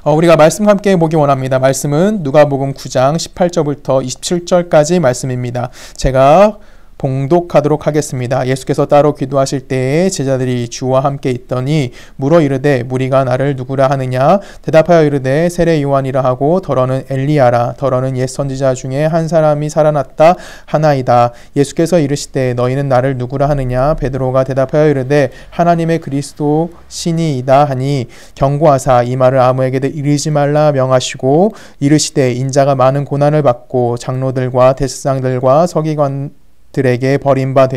우리가 말씀 함께 보기 원합니다. 말씀은 누가복음 9장 18절부터 27절까지 말씀입니다. 제가 봉독하도록 하겠습니다. 예수께서 따로 기도하실 때에 제자들이 주와 함께 있더니 물어 이르되 무리가 나를 누구라 하느냐 대답하여 이르되 세례 요한이라 하고 더러는 엘리야라 더러는 옛 선지자 중에 한 사람이 살아났다 하나이다. 예수께서 이르시되 너희는 나를 누구라 하느냐 베드로가 대답하여 이르되 하나님의 그리스도 신이이다 하니 경고하사 이 말을 아무에게도 이르지 말라 명하시고 이르시되 인자가 많은 고난을 받고 장로들과 대제사장들과 서기관 들에게 버림받아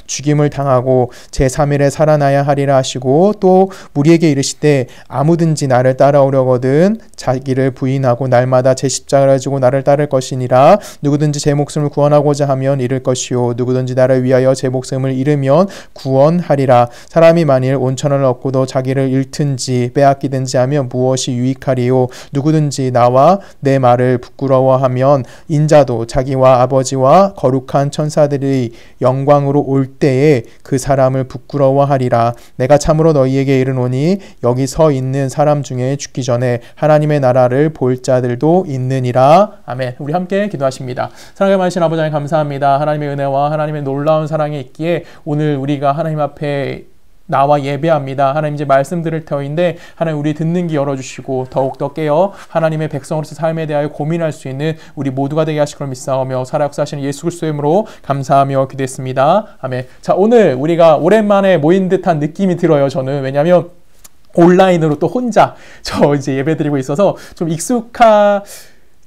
죽임을 당하고 제3일에 살아나야 하리라 하시고 또 무리에게 이르시되 아무든지 나를 따라오려거든 자기를 부인하고 날마다 제 십자가를 지고 나를 따를 것이니라. 누구든지 제 목숨을 구원하고자 하면 잃을 것이요 누구든지 나를 위하여 제 목숨을 잃으면 구원하리라. 사람이 만일 온천을 얻고도 자기를 잃든지 빼앗기든지 하면 무엇이 유익하리요. 누구든지 나와 내 말을 부끄러워하면 인자도 자기와 아버지와 거룩한 천사들이 영광으로 올 때에 그 사람을 부끄러워하리라. 내가 참으로 너희에게 이르노니 여기 서 있는 사람 중에 죽기 전에 하나님의 나라를 볼 자들도 있느니라. 아멘. 우리 함께 기도하십니다. 사랑에 많으신 아버지 하나님 감사합니다. 하나님의 은혜와 하나님의 놀라운 사랑이 있기에 오늘 우리가 하나님 앞에 나와 예배합니다. 하나님 이제 말씀 드릴 터인데 하나님 우리 듣는 귀 열어주시고 더욱더 깨어 하나님의 백성으로서 삶에 대하여 고민할 수 있는 우리 모두가 되게 하실 걸 믿사오며 살아 역사하시는 예수 그리스도의 이름으로 감사하며 기도했습니다. 아멘. 자, 오늘 우리가 오랜만에 모인 듯한 느낌이 들어요. 저는 왜냐하면 온라인으로 또 혼자 이제 예배 드리고 있어서 좀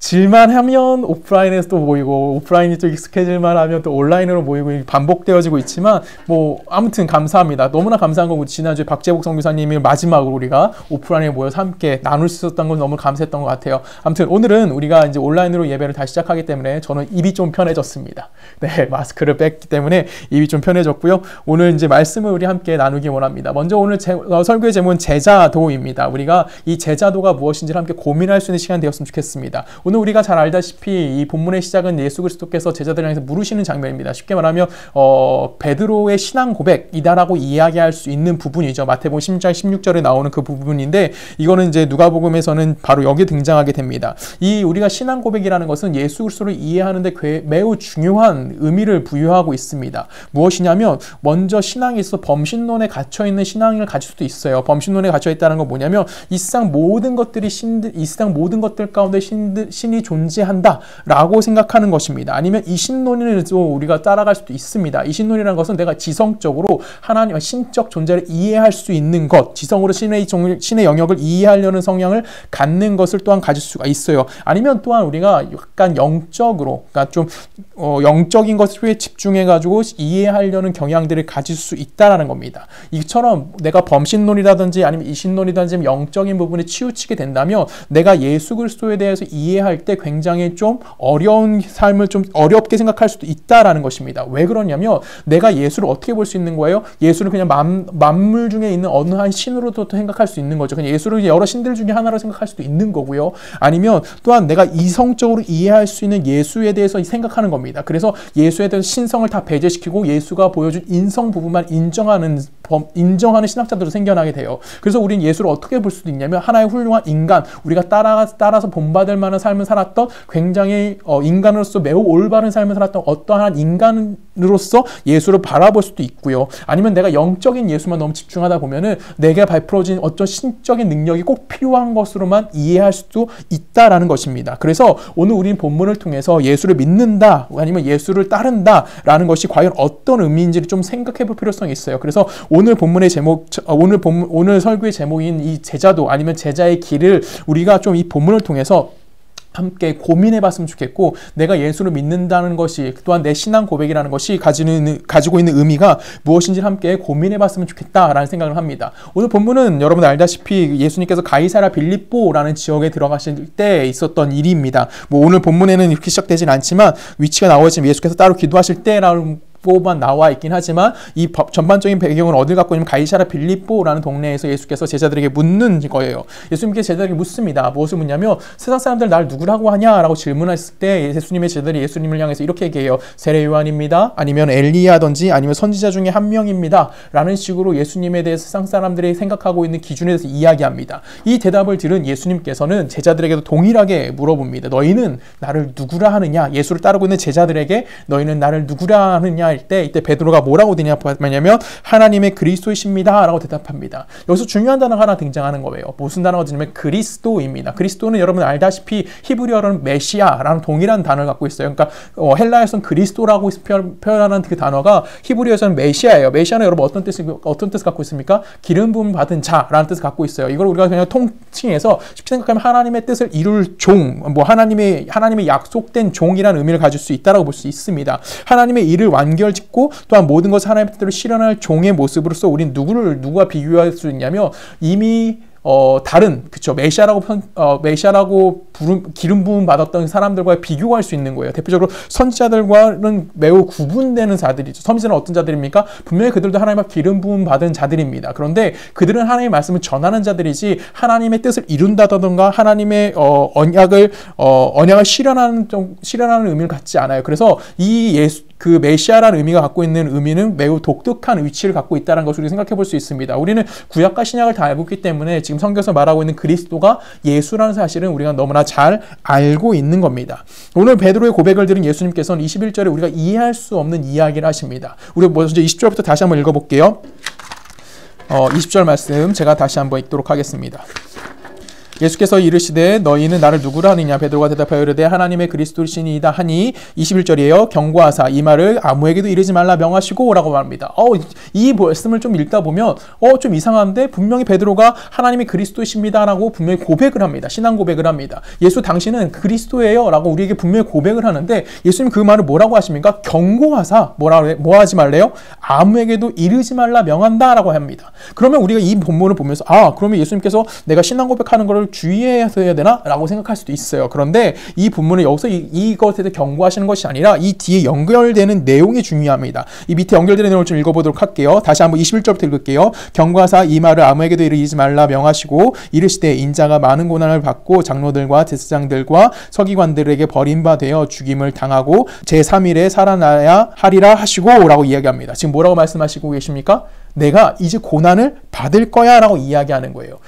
질만 하면 오프라인에서 또 모이고 오프라인이 또 익숙해질만 하면 또 온라인으로 모이고 반복되어지고 있지만 아무튼 감사합니다. 너무나 감사한 거고 지난주에 박재복 선교사님이 마지막으로 우리가 오프라인에 모여서 함께 나눌 수 있었던 건 너무 감사했던 것 같아요. 아무튼 오늘은 우리가 이제 온라인으로 예배를 다시 시작하기 때문에 저는 입이 좀 편해졌습니다. 네, 마스크를 뺐기 때문에 입이 좀 편해졌고요. 오늘 이제 말씀을 우리 함께 나누기 원합니다. 먼저 오늘 설교의 제목은 제자도입니다. 우리가 이 제자도가 무엇인지를 함께 고민할 수 있는 시간 되었으면 좋겠습니다. 오늘 우리가 잘 알다시피 이 본문의 시작은 예수 그리스도께서 제자들을 향해서 물으시는 장면입니다. 쉽게 말하면 베드로의 신앙 고백이다라고 이야기할 수 있는 부분이죠. 마태복음 16장 16절에 나오는 그 부분인데 이거는 이제 누가복음에서는 바로 여기에 등장하게 됩니다. 이 우리가 신앙 고백이라는 것은 예수 그리스도를 이해하는 데 매우 중요한 의미를 부여하고 있습니다. 무엇이냐면 먼저 신앙에 있어서 범신론에 갇혀 있는 신앙을 가질 수도 있어요. 범신론에 갇혀 있다는 건 뭐냐면 이 세상 모든 것들이 이 세상 모든 것들 가운데 신이 존재한다라고 생각하는 것입니다. 아니면 이 신론을 우리가 따라갈 수도 있습니다. 이 신론이라는 것은 내가 지성적으로 하나님의 신적 존재를 이해할 수 있는 것, 지성으로 신의 영역을 이해하려는 성향을 갖는 것을 또한 가질 수가 있어요. 아니면 또한 우리가 약간 영적으로, 그러니까 좀 영적인 것에 집중해가지고 이해하려는 경향들을 가질 수 있다라는 겁니다. 이처럼 내가 범신론이라든지 아니면 이신론이라든지 영적인 부분에 치우치게 된다면 내가 예수 그리스도에 대해서 이해할 때 굉장히 좀 어려운 삶을 좀 어렵게 생각할 수도 있다라는 것입니다. 왜 그러냐면 내가 예수를 어떻게 볼 수 있는 거예요? 예수를 그냥 만물 중에 있는 어느 한 신으로도 생각할 수 있는 거죠. 그냥 예수를 여러 신들 중에 하나로 생각할 수도 있는 거고요. 아니면 또한 내가 이성적으로 이해할 수 있는 예수에 대해서 생각하는 겁니다. 그래서 예수에 대해서 신성을 다 배제시키고 예수가 보여준 인성 부분만 인정하는 신학자들도 생겨나게 돼요. 그래서 우리는 예수를 어떻게 볼 수도 있냐면 하나의 훌륭한 인간, 우리가 따라서 본받을 만한 삶을 살았던 굉장히 인간으로서 매우 올바른 삶을 살았던 어떠한 인간으로서 예수를 바라볼 수도 있고요. 아니면 내가 영적인 예수만 너무 집중하다 보면은 내게 베풀어진 어떤 신적인 능력이 꼭 필요한 것으로만 이해할 수도 있다라는 것입니다. 그래서 오늘 우리는 본문을 통해서 예수를 믿는다 아니면 예수를 따른다라는 것이 과연 어떤 의미인지를 좀 생각해 볼 필요성이 있어요. 그래서 오늘 본문의 제목, 오늘 설교의 제목인 이 제자도 아니면 제자의 길을 우리가 좀 이 본문을 통해서 함께 고민해 봤으면 좋겠고, 내가 예수를 믿는다는 것이 또한 내 신앙 고백이라는 것이 가지고 있는 의미가 무엇인지를 함께 고민해 봤으면 좋겠다라는 생각을 합니다. 오늘 본문은 여러분 알다시피 예수님께서 가이사랴 빌립보라는 지역에 들어가실 때 있었던 일입니다. 오늘 본문에는 이렇게 시작되진 않지만 위치가 나오지만 예수께서 따로 기도하실 때라는 빌립보만 나와 있긴 하지만 이 전반적인 배경은 어딜 갖고 있냐면 가이사랴 빌립보라는 동네에서 예수께서 제자들에게 묻는 거예요. 예수님께 제자들에게 묻습니다. 무엇을 묻냐면 세상 사람들 날 누구라고 하냐라고 질문했을 때 예수님의 제자들이 예수님을 향해서 이렇게 얘기해요. 세례 요한입니다. 아니면 엘리야든지 아니면 선지자 중에 한 명입니다. 라는 식으로 예수님에 대해서 세상 사람들이 생각하고 있는 기준에 대해서 이야기합니다. 이 대답을 들은 예수님께서는 제자들에게도 동일하게 물어봅니다. 너희는 나를 누구라 하느냐? 예수를 따르고 있는 제자들에게 너희는 나를 누구라 하느냐 할 때 이때 베드로가 뭐라고 대답하냐면 하나님의 그리스도이십니다 라고 대답합니다. 여기서 중요한 단어가 하나 등장하는 거예요. 무슨 단어가 등장하면 그리스도입니다. 그리스도는 여러분 알다시피 히브리어로는 메시아라는 동일한 단어를 갖고 있어요. 그러니까 헬라에서는 그리스도라고 표현하는 그 단어가 히브리어에서는 메시아예요. 메시아는 여러분 어떤 뜻을 갖고 있습니까? 기름 부음 받은 자라는 뜻을 갖고 있어요. 이걸 우리가 그냥 통칭해서 쉽게 생각하면 하나님의 뜻을 이룰 종, 뭐 하나님의 약속된 종이라는 의미를 가질 수 있다라고 볼 수 있습니다. 하나님의 일을 완결짓고 또한 모든 것을 하나님의 뜻대로 실현할 종의 모습으로서 우린 누가 비교할 수 있냐면 이미 다른 메시아라고 기름 부음 받았던 사람들과 비교할 수 있는 거예요. 대표적으로 선지자들과는 매우 구분되는 자들이죠. 선지자는 어떤 자들입니까? 분명히 그들도 하나님의 기름 부음 받은 자들입니다. 그런데 그들은 하나님의 말씀을 전하는 자들이지 하나님의 뜻을 이룬다던가 하나님의 언약을 실현하는 의미를 갖지 않아요. 그래서 그 메시아라는 의미가 갖고 있는 의미는 매우 독특한 위치를 갖고 있다는 것을 생각해 볼 수 있습니다. 우리는 구약과 신약을 다 알고 있기 때문에 지금 성경에서 말하고 있는 그리스도가 예수라는 사실은 우리가 너무나 잘 알고 있는 겁니다. 오늘 베드로의 고백을 들은 예수님께서는 21절에 우리가 이해할 수 없는 이야기를 하십니다. 우리 먼저 20절부터 다시 한번 읽어볼게요. 20절 말씀 제가 다시 한번 읽도록 하겠습니다. 예수께서 이르시되 너희는 나를 누구라 하느냐? 베드로가 대답하여 이르되 하나님의 그리스도시니이다 하니 21절이에요. 경고하사 이 말을 아무에게도 이르지 말라 명하시고 라고 말합니다. 이 말씀을 좀 읽다 보면 좀 이상한데 분명히 베드로가 하나님의 그리스도이십니다 라고 분명히 고백을 합니다. 신앙 고백을 합니다. 예수 당신은 그리스도예요 라고 우리에게 분명히 고백을 하는데 예수님 그 말을 뭐라고 하십니까? 경고하사 뭐 하지 말래요? 아무에게도 이르지 말라 명한다 라고 합니다. 그러면 우리가 이 본문을 보면서 그러면 예수님께서 내가 신앙 고백하는 거를 주의해서 해야 되나? 라고 생각할 수도 있어요. 그런데 이 본문은 여기서 이것에 대해 경고하시는 것이 아니라 이 뒤에 연결되는 내용이 중요합니다. 이 밑에 연결되는 내용을 좀 읽어보도록 할게요. 다시 한번 21절부터 읽을게요. 경고하사 이 말을 아무에게도 이르지 말라 명하시고 이르시되 인자가 많은 고난을 받고 장로들과 대제사장들과 서기관들에게 버림받아 죽임을 당하고 제3일에 살아나야 하리라 하시고 라고 이야기합니다. 지금 뭐라고 말씀하시고 계십니까? 내가 이제 고난을 받을 거야 라고 이야기하는 거예요.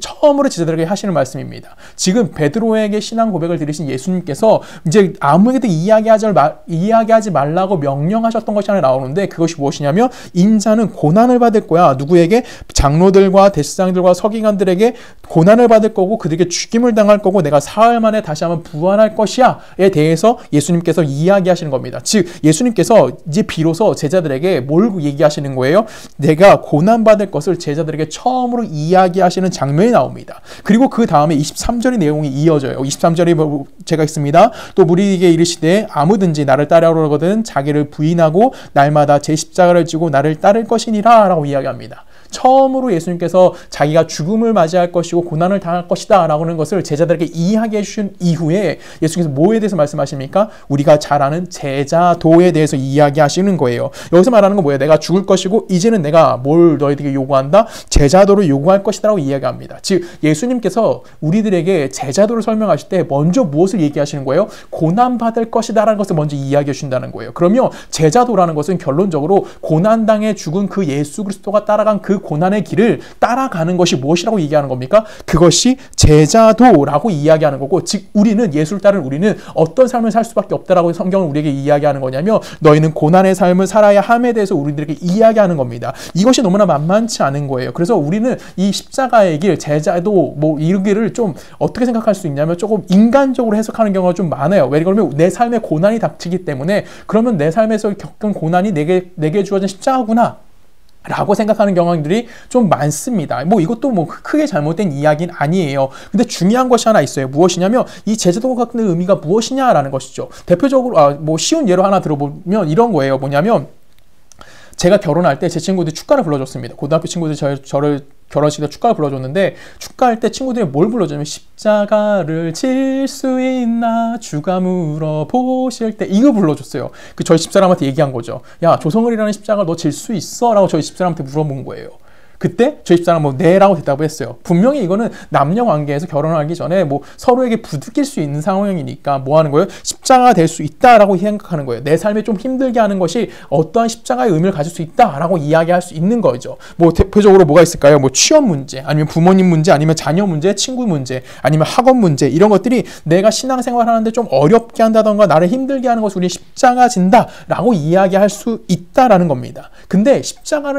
처음으로 제자들에게 하시는 말씀입니다. 지금 베드로에게 신앙 고백을 들으신 예수님께서 이제 아무에게도 이야기하지 말라고 명령하셨던 것이 하나 나오는데 그것이 무엇이냐면 인자는 고난을 받을 거야. 누구에게? 장로들과 대제사장들과 서기관들에게 고난을 받을 거고 그들에게 죽임을 당할 거고 내가 사흘 만에 다시 한번 부활할 것이야에 대해서 예수님께서 이야기하시는 겁니다. 즉 예수님께서 이제 비로소 제자들에게 뭘 얘기하시는 거예요? 내가 고난받을 것을 제자들에게 처음으로 이야기하시는 장면이 나옵니다. 그리고 그 다음에 23절의 내용이 이어져요. 23절이 제가 있습니다. 또 무리에게 이르시되 아무든지 나를 따르려거든 자기를 부인하고 날마다 제 십자가를 지고 나를 따를 것이니라 라고 이야기합니다. 처음으로 예수님께서 자기가 죽음을 맞이할 것이고 고난을 당할 것이다 라고 하는 것을 제자들에게 이야기해 주신 이후에 예수님께서 뭐에 대해서 말씀하십니까? 우리가 잘 아는 제자도에 대해서 이야기하시는 거예요. 여기서 말하는 건 뭐예요? 내가 죽을 것이고 이제는 내가 뭘 너희들에게 요구한다? 제자도를 요구할 것이다 라고 이야기합니다. 즉 예수님께서 우리들에게 제자도를 설명하실 때 먼저 무엇을 얘기하시는 거예요? 고난받을 것이다 라는 것을 먼저 이야기해 주신다는 거예요. 그러면 제자도라는 것은 결론적으로 고난당해 죽은 그 예수 그리스도가 따라간 그 고난의 길을 따라가는 것이 무엇이라고 얘기하는 겁니까? 그것이 제자도라고 이야기하는 거고, 즉 우리는 예수를 따르는 우리는 어떤 삶을 살 수밖에 없다라고 성경은 우리에게 이야기하는 거냐면 너희는 고난의 삶을 살아야 함에 대해서 우리들에게 이야기하는 겁니다. 이것이 너무나 만만치 않은 거예요. 그래서 우리는 이 십자가의 길, 제자도 이르기를 좀 어떻게 생각할 수 있냐면 조금 인간적으로 해석하는 경우가 좀 많아요. 왜 그러면 내 삶에 고난이 닥치기 때문에 그러면 내 삶에서 겪은 고난이 내게 주어진 십자가구나 라고 생각하는 경향들이 좀 많습니다. 이것도 크게 잘못된 이야기는 아니에요. 근데 중요한 것이 하나 있어요. 무엇이냐면 이 제자도가 갖는 의미가 무엇이냐라는 것이죠. 대표적으로 쉬운 예로 하나 들어보면 이런 거예요. 뭐냐면 제가 결혼할 때 제 친구들이 축가를 불러줬습니다. 고등학교 친구들이 저를 결혼식에 축가를 불러줬는데 축가할 때 친구들이 뭘 불러주냐면 십자가를 질 수 있나 주가 물어보실 때 이거 불러줬어요. 그 저희 집사람한테 얘기한 거죠. 야, 조성을이라는 십자가 너 질 수 있어? 라고 저희 집사람한테 물어본 거예요. 그때 저희 집사람은 뭐 네라고 대답을 했어요. 분명히 이거는 남녀 관계에서 결혼하기 전에 뭐 서로에게 부딪힐 수 있는 상황이니까 뭐 하는 거예요? 십자가가 될 수 있다라고 생각하는 거예요. 내 삶에 좀 힘들게 하는 것이 어떠한 십자가의 의미를 가질 수 있다라고 이야기할 수 있는 거죠. 뭐 대표적으로 뭐가 있을까요? 뭐 취업 문제, 아니면 부모님 문제, 아니면 자녀 문제, 친구 문제, 아니면 학업 문제, 이런 것들이 내가 신앙생활 하는데 좀 어렵게 한다던가 나를 힘들게 하는 것을 우리 십자가 진다라고 이야기할 수 있다라는 겁니다. 근데 십자가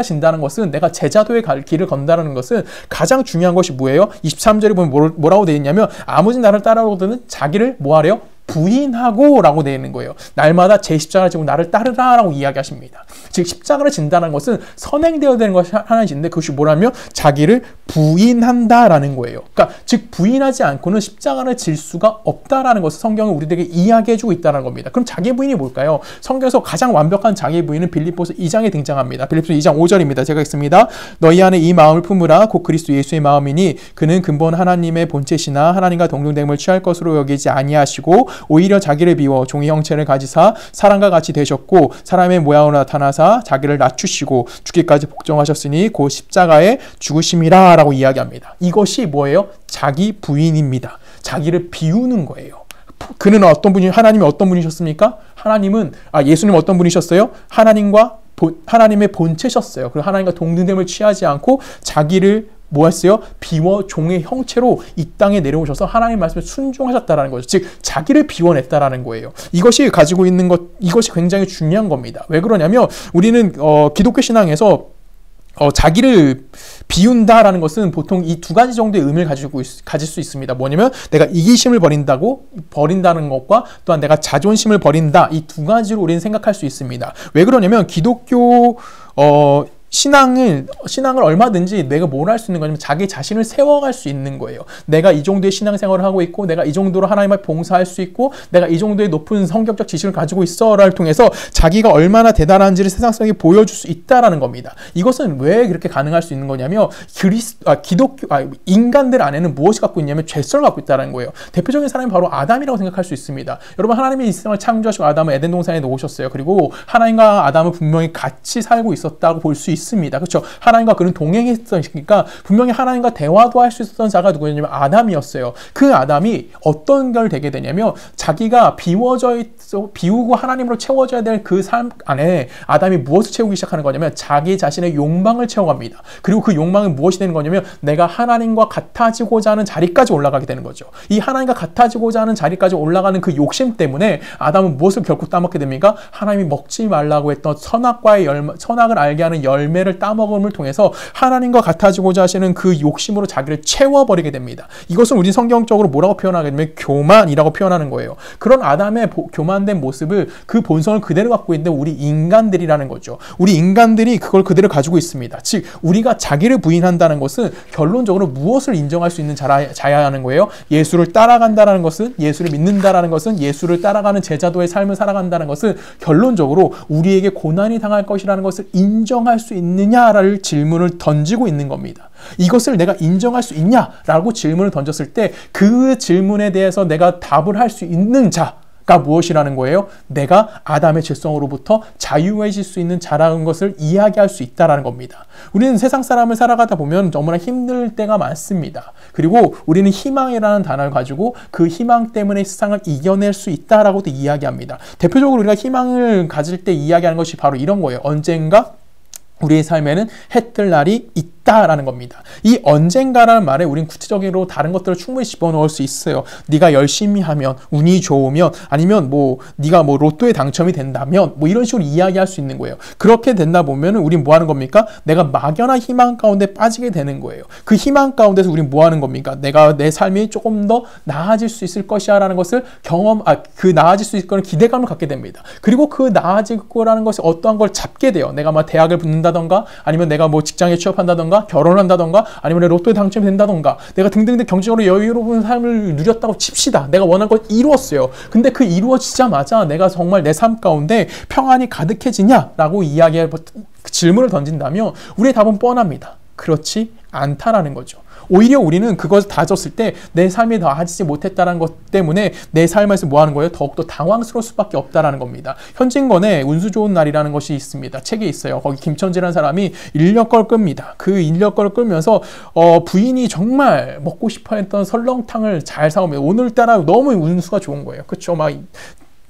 진다는 것은, 내가 제자도의 길을 건다라는 것은 가장 중요한 것이 뭐예요? 23절에 보면 뭐라고 되어 있냐면 아무지 나를 따라오거든 자기를 뭐하래요? 부인하고 라고 되어 있는 거예요. 날마다 제 십자가를 지고 나를 따르라 라고 이야기하십니다. 즉 십자가를 진다는 것은 선행되어야 되는 것이 하나인데 그것이 뭐라면 자기를 부인한다라는 거예요. 그러니까 즉 부인하지 않고는 십자가를 질 수가 없다라는 것을 성경은 우리들에게 이야기해주고 있다는 겁니다. 그럼 자기 부인이 뭘까요? 성경에서 가장 완벽한 자기 부인은 빌립보서 2장에 등장합니다. 빌립보서 2장 5절입니다. 제가 읽습니다. 너희 안에 이 마음을 품으라 곧 그리스도 예수의 마음이니 그는 근본 하나님의 본체시나 하나님과 동등됨을 취할 것으로 여기지 아니하시고 오히려 자기를 비워 종의 형체를 가지사 사람과 같이 되셨고 사람의 모양으로 나타나사 자기를 낮추시고 죽기까지 복종하셨으니 곧 십자가에 죽으심이라 라고 이야기합니다. 이것이 뭐예요? 자기 부인입니다. 자기를 비우는 거예요. 그는 어떤 분이, 하나님이 어떤 분이셨습니까? 예수님 어떤 분이셨어요? 하나님의 본체셨어요. 그리고 하나님과 동등됨을 취하지 않고 자기를 뭐 했어요? 비워 종의 형체로 이 땅에 내려오셔서 하나님의 말씀에 순종하셨다라는 거죠. 즉 자기를 비워냈다라는 거예요. 이것이 가지고 있는 것, 이것이 굉장히 중요한 겁니다. 왜 그러냐면 우리는 기독교 신앙에서 자기를 비운다라는 것은 보통 이 두 가지 정도의 의미를 가질 수 있습니다. 뭐냐면 내가 이기심을 버린다는 것과 또한 내가 자존심을 버린다, 이 두 가지로 우리는 생각할 수 있습니다. 왜 그러냐면 기독교 신앙을 얼마든지 내가 뭘 할 수 있는 거냐면 자기 자신을 세워갈 수 있는 거예요. 내가 이 정도의 신앙생활을 하고 있고 내가 이 정도로 하나님을 봉사할 수 있고 내가 이 정도의 높은 성격적 지식을 가지고 있어를 통해서 자기가 얼마나 대단한지를 세상성에 보여줄 수 있다라는 겁니다. 이것은 왜 그렇게 가능할 수 있는 거냐면 인간들 안에는 무엇이 갖고 있냐면 죄성을 갖고 있다는 거예요. 대표적인 사람이 바로 아담이라고 생각할 수 있습니다. 여러분, 하나님이 이 세상을 창조하시고 아담을 에덴 동산에 놓으셨어요. 그리고 하나님과 아담은 분명히 같이 살고 있었다고 볼 수 있습니다. 그렇죠? 하나님과 그는 동행했으니까 분명히 하나님과 대화도 할 수 있었던 자가 누구였냐면 아담이었어요. 그 아담이 어떤 걸 되게 되냐면 자기가 비우고 하나님으로 채워져야 될 그 삶 안에 아담이 무엇을 채우기 시작하는 거냐면 자기 자신의 욕망을 채워갑니다. 그리고 그 욕망은 무엇이 되는 거냐면 내가 하나님과 같아지고자 하는 자리까지 올라가게 되는 거죠. 이 하나님과 같아지고자 하는 자리까지 올라가는 그 욕심 때문에 아담은 무엇을 결코 따먹게 됩니까? 하나님이 먹지 말라고 했던 선악을 알게 하는 열매를 따먹음을 통해서 하나님과 같아지고자 하시는 그 욕심으로 자기를 채워버리게 됩니다. 이것은 우리 성경적으로 뭐라고 표현하게 되면 교만이라고 표현하는 거예요. 그런 아담의 교만된 모습을, 그 본성을 그대로 갖고 있는데 우리 인간들이라는 거죠. 우리 인간들이 그걸 그대로 가지고 있습니다. 즉 우리가 자기를 부인한다는 것은 결론적으로 무엇을 인정할 수 있는 자야 하는 거예요? 예수를 따라간다는 것은, 예수를 믿는다라는 것은, 예수를 따라가는 제자도의 삶을 살아간다는 것은 결론적으로 우리에게 고난이 당할 것이라는 것을 인정할 수 있느냐라는 질문을 던지고 있는 겁니다. 이것을 내가 인정할 수 있냐라고 질문을 던졌을 때 그 질문에 대해서 내가 답을 할 수 있는 자가 무엇이라는 거예요? 내가 아담의 죄성으로부터 자유해질 수 있는 자라는 것을 이야기할 수 있다는 겁니다. 우리는 세상 사람을 살아가다 보면 너무나 힘들 때가 많습니다. 그리고 우리는 희망이라는 단어를 가지고 그 희망 때문에 세상을 이겨낼 수 있다라고도 이야기합니다. 대표적으로 우리가 희망을 가질 때 이야기하는 것이 바로 이런 거예요. 언젠가 우리의 삶에는 해 뜰 날이 있다라는 겁니다. 이 언젠가라는 말에 우린 구체적으로 다른 것들을 충분히 집어넣을 수 있어요. 네가 열심히 하면, 운이 좋으면, 아니면 네가 로또에 당첨이 된다면 이런 식으로 이야기할 수 있는 거예요. 그렇게 된다 보면은 우린 뭐 하는 겁니까? 내가 막연한 희망 가운데 빠지게 되는 거예요. 그 희망 가운데서 우린 뭐 하는 겁니까? 내가 내 삶이 조금 더 나아질 수 있을 것이야 라는 것을 그 나아질 수 있을 거는 기대감을 갖게 됩니다. 그리고 그 나아질 거라는 것이 어떠한 걸 잡게 돼요. 내가 대학을 붙는다 된다던가, 아니면 내가 뭐 직장에 취업한다던가, 결혼한다던가, 아니면 내가 로또에 당첨이 된다던가, 내가 등등등 경제적으로 여유로운 삶을 누렸다고 칩시다. 내가 원한 걸 이루었어요. 근데 그 이루어지자마자 내가 정말 내 삶 가운데 평안이 가득해지냐라고 질문을 던진다면 우리의 답은 뻔합니다. 그렇지 않다라는 거죠. 오히려 우리는 그것을 다졌을 때 내 삶이 나아지지 못했다는 것 때문에 내 삶에서 뭐 하는 거예요? 더욱더 당황스러울 수밖에 없다라는 겁니다. 현진건에 운수 좋은 날이라는 것이 있습니다. 책에 있어요. 거기 김천지라는 사람이 인력거를 끕니다. 그 인력거를 끌면서 부인이 정말 먹고 싶어 했던 설렁탕을 잘 사오면 오늘따라 너무 운수가 좋은 거예요. 그렇죠? 막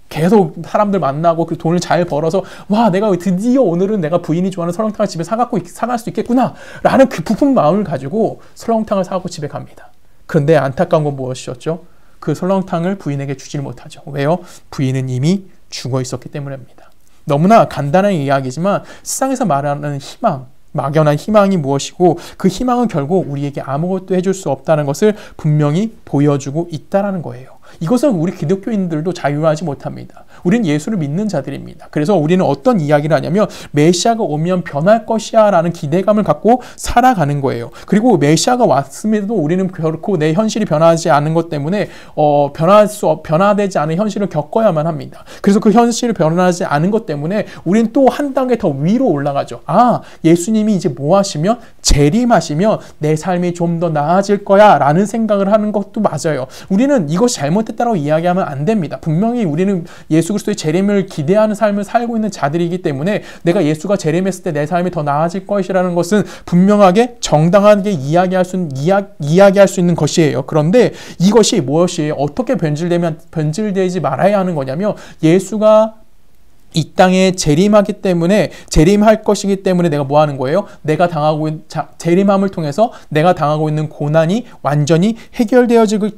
계속 사람들 만나고 그 돈을 잘 벌어서 와, 내가 드디어 오늘은 내가 부인이 좋아하는 설렁탕을 집에 사갈 수 있겠구나 라는 그 부푼 마음을 가지고 설렁탕을 사고 집에 갑니다. 그런데 안타까운 건 무엇이었죠? 그 설렁탕을 부인에게 주지를 못하죠. 왜요? 부인은 이미 죽어 있었기 때문입니다. 너무나 간단한 이야기지만 세상에서 말하는 희망, 막연한 희망이 무엇이고 그 희망은 결국 우리에게 아무것도 해줄 수 없다는 것을 분명히 보여주고 있다는 거예요. 이것은 우리 기독교인들도 자유하지 못합니다. 우리는 예수를 믿는 자들입니다. 그래서 우리는 어떤 이야기를 하냐면 메시아가 오면 변할 것이야 라는 기대감을 갖고 살아가는 거예요. 그리고 메시아가 왔음에도 우리는 결코 내 현실이 변하지 않은 것 때문에 변화되지 않은 현실을 겪어야만 합니다. 그래서 그 현실이 변하지 않은 것 때문에 우리는 또 한 단계 더 위로 올라가죠. 아, 예수님이 이제 뭐 하시면 재림하시면 내 삶이 좀 더 나아질 거야 라는 생각을 하는 것도 맞아요. 우리는 이것이 잘못됐다고 이야기하면 안 됩니다. 분명히 우리는 예수 그리스도의 재림을 기대하는 삶을 살고 있는 자들이기 때문에 내가 예수가 재림했을 때 내 삶이 더 나아질 것이라는 것은 분명하게 정당하게 이야기할 수 있는 것이에요. 그런데 이것이 무엇이에요? 어떻게 변질되지 말아야 하는 거냐면 예수가 이 땅에 재림할 것이기 때문에 내가 뭐 하는 거예요? 재림함을 통해서 내가 당하고 있는 고난이 완전히 해결되어질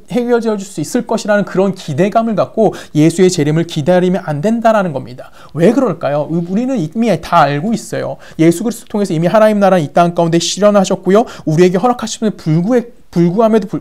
수 있을 것이라는 그런 기대감을 갖고 예수의 재림을 기다리면 안 된다라는 겁니다. 왜 그럴까요? 우리는 이미 다 알고 있어요. 예수 그리스도 통해서 이미 하나님 나라는 이 땅 가운데 실현하셨고요. 우리에게 허락하심에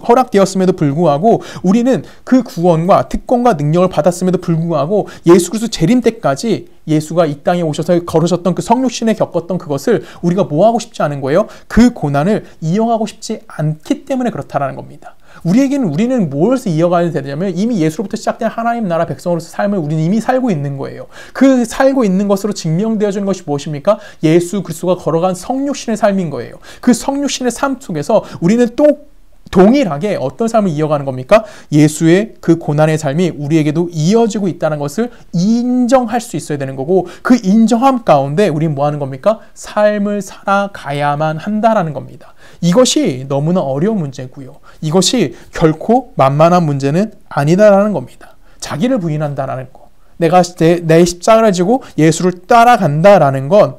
허락되었음에도 불구하고 우리는 그 구원과 특권과 능력을 받았음에도 불구하고 예수 그리스도 재림 때까지 예수가 이 땅에 오셔서 걸으셨던 그 성육신에 겪었던 그것을 우리가 뭐 하고 싶지 않은 거예요? 그 고난을 이어가고 싶지 않기 때문에 그렇다라는 겁니다. 우리는 무엇을 이어가야 되냐면 이미 예수로부터 시작된 하나님 나라 백성으로서 삶을 우리는 이미 살고 있는 거예요. 그 살고 있는 것으로 증명되어지는 것이 무엇입니까? 예수 그리스도가 걸어간 성육신의 삶인 거예요. 그 성육신의 삶 속에서 우리는 또 동일하게 어떤 삶을 이어가는 겁니까? 예수의 그 고난의 삶이 우리에게도 이어지고 있다는 것을 인정할 수 있어야 되는 거고 그 인정함 가운데 우리는 뭐 하는 겁니까? 삶을 살아가야만 한다라는 겁니다. 이것이 너무나 어려운 문제고요. 이것이 결코 만만한 문제는 아니다라는 겁니다. 자기를 부인한다라는 거. 내가 내 십자가를 지고 예수를 따라간다라는 건